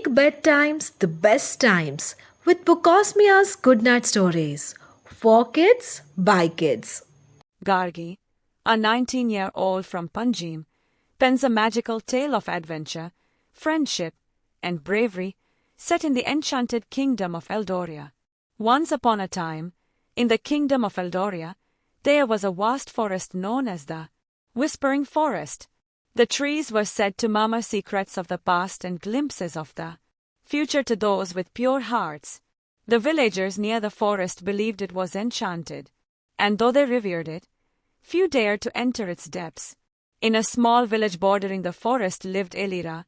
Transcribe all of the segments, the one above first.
Make bedtimes the best times with Bookosmia's Goodnight Stories. For kids, by kids. Gargi, a 19-year-old from Panjim, pens a magical tale of adventure, friendship, and bravery set in the enchanted kingdom of Eldoria. Once upon a time, in the kingdom of Eldoria, there was a vast forest known as the Whispering Forest. The trees were said to murmur secrets of the past and glimpses of the future to those with pure hearts. The villagers near the forest believed it was enchanted, and though they revered it, few dared to enter its depths. In a small village bordering the forest lived Elira,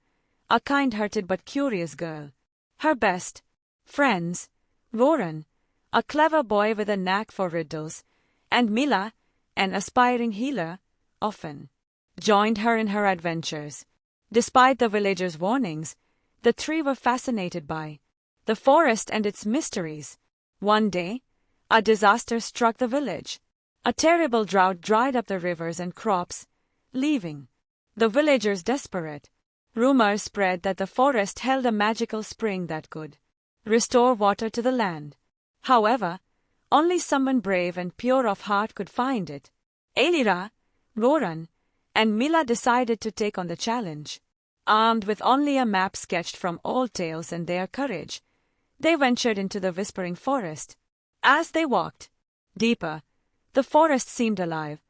a kind-hearted but curious girl. Her best friends, Roran, a clever boy with a knack for riddles, and Mila, an aspiring healer, often joined her in her adventures. Despite the villagers' warnings, the three were fascinated by the forest and its mysteries. One day, a disaster struck the village. A terrible drought dried up the rivers and crops, leaving the villagers desperate. Rumors spread that the forest held a magical spring that could restore water to the land. However, only someone brave and pure of heart could find it. Elira, Roran, and Mila decided to take on the challenge. Armed with only a map sketched from old tales and their courage, they ventured into the Whispering Forest. As they walked deeper, the forest seemed alive.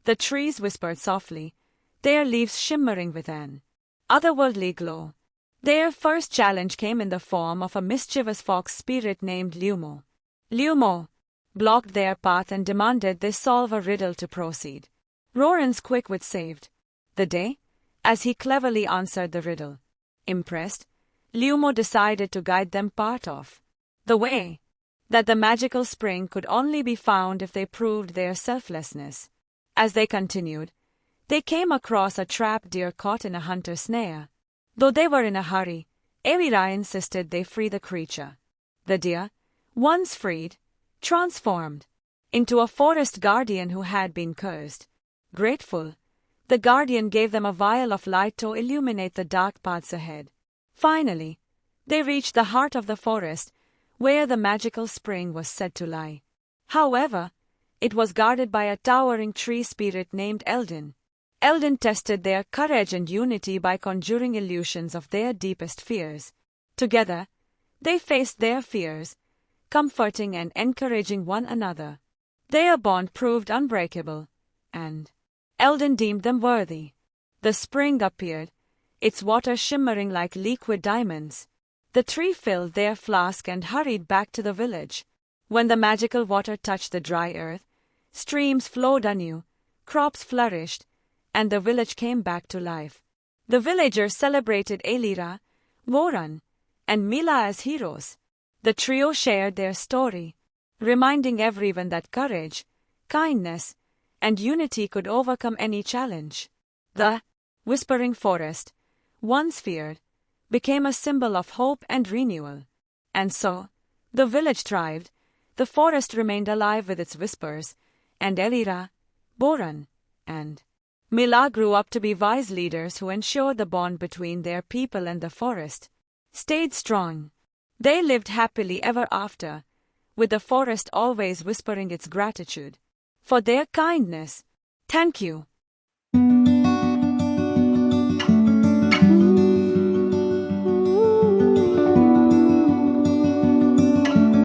The trees whispered softly, their leaves shimmering with an otherworldly glow. Their first challenge came in the form of a mischievous fox spirit named Lumo. Lumo blocked their path and demanded they solve a riddle to proceed. Roran's quick wit saved the day, as he cleverly answered the riddle. Impressed, Lumo decided to guide them part of the way, that the magical spring could only be found if they proved their selflessness. As they continued, they came across a trapped deer caught in a hunter's snare. Though they were in a hurry, Elira insisted they free the creature. The deer, once freed, transformed into a forest guardian who had been cursed. Grateful, the guardian gave them a vial of light to illuminate the dark paths ahead. Finally, they reached the heart of the forest, where the magical spring was said to lie. However, it was guarded by a towering tree spirit named Eldin. Eldin tested their courage and unity by conjuring illusions of their deepest fears. Together, they faced their fears, comforting and encouraging one another. Their bond proved unbreakable, and Eldin deemed them worthy. The spring appeared, its water shimmering like liquid diamonds. The three filled their flask and hurried back to the village. When the magical water touched the dry earth, streams flowed anew, crops flourished, and the village came back to life. The villagers celebrated Elira, Roran, and Mila as heroes. The trio shared their story, reminding everyone that courage, kindness, and unity could overcome any challenge. The Whispering Forest, once feared, became a symbol of hope and renewal. And so, the village thrived, the forest remained alive with its whispers, and Elira, Boran, and Mila grew up to be wise leaders who ensured the bond between their people and the forest stayed strong. They lived happily ever after, with the forest always whispering its gratitude for their kindness. Thank you.